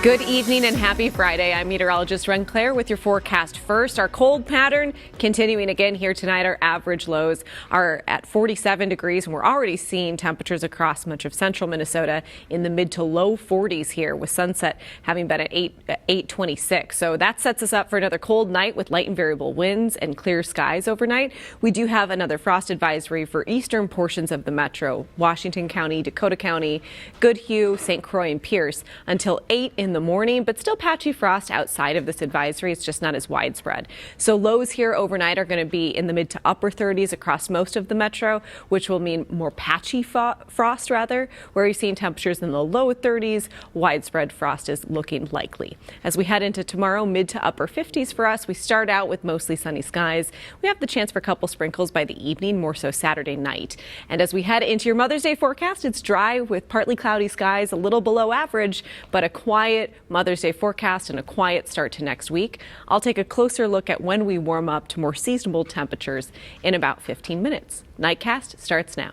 Good evening and happy Friday. I'm meteorologist Ren Claire with your forecast first. Our cold pattern continuing again here tonight. Our average lows are at 47 degrees, and we're already seeing temperatures across much of central Minnesota in the mid to low 40s here, with sunset having been at 8:26. So that sets us up for another cold night with light and variable winds and clear skies overnight. We do have another frost advisory for eastern portions of the metro, Washington County, Dakota County, Goodhue, St. Croix, and Pierce until 8 in the morning, but still patchy frost outside of this advisory. It's just not as widespread. So lows here overnight are going to be in the mid to upper 30s across most of the metro, which will mean more patchy frost rather, where you're seeing temperatures in the low 30s. Widespread frost is looking likely. As we head into tomorrow, mid to upper 50s for us. We start out with mostly sunny skies. We have the chance for a couple sprinkles by the evening, more so Saturday night. And as we head into your Mother's Day forecast, it's dry with partly cloudy skies, a little below average, but a quiet Mother's Day forecast and a quiet start to next week. I'll take a closer look at when we warm up to more seasonable temperatures in about 15 minutes. Nightcast starts now.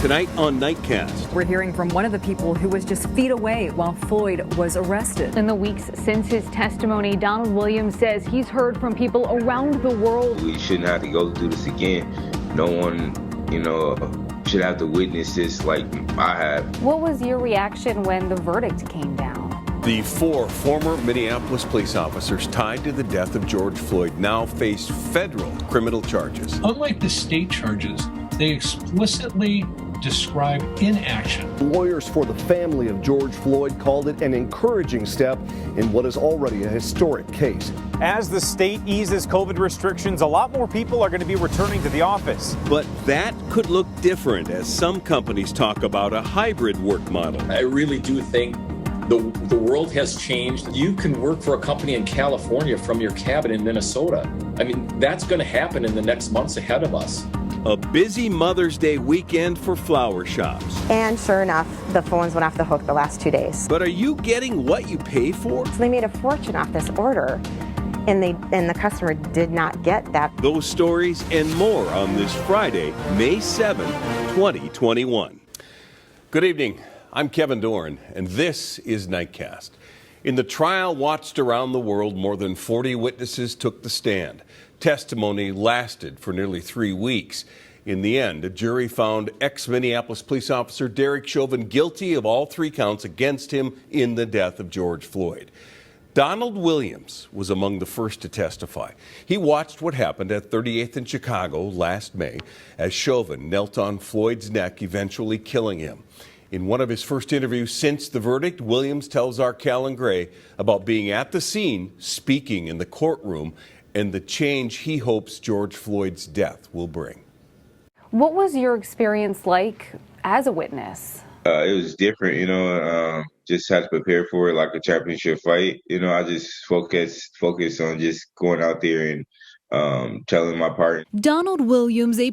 Tonight on Nightcast. We're hearing from one of the people who was just feet away while Floyd was arrested. In the weeks since his testimony, Donald Williams says he's heard from people around the world. We shouldn't have to go through this again. No one, should have to witness this like I have. What was your reaction when the verdict came down? The 4 former Minneapolis police officers tied to the death of George Floyd now face federal criminal charges. Unlike the state charges, they explicitly describe inaction. Lawyers for the family of George Floyd called it an encouraging step in what is already a historic case. As the state eases COVID restrictions, a lot more people are going to be returning to the office. But that could look different as some companies talk about a hybrid work model. I really do think the world has changed. You can work for a company in California from your cabin in Minnesota. I mean, that's going to happen in the next months ahead of us. A busy Mother's Day weekend for flower shops. And sure enough, the phones went off the hook the last 2 days. But are you getting what you pay for? So they made a fortune off this order, and the customer did not get that. Those stories and more on this Friday, May 7, 2021. Good evening. I'm Kevin Dorn, and this is Nightcast. In the trial watched around the world, more than 40 witnesses took the stand. Testimony lasted for nearly 3 weeks. In the end, a jury found ex-Minneapolis police officer Derek Chauvin guilty of all 3 counts against him in the death of George Floyd. Donald Williams was among the first to testify. He watched what happened at 38th and Chicago last May as Chauvin knelt on Floyd's neck, eventually killing him. In one of his first interviews since the verdict, Williams tells our Callan Gray about being at the scene, speaking in the courtroom, and the change he hopes George Floyd's death will bring. What was your experience like as a witness? It was different, just had to prepare for it like a championship fight. I just focus on just going out there and telling my part. Donald Williams, a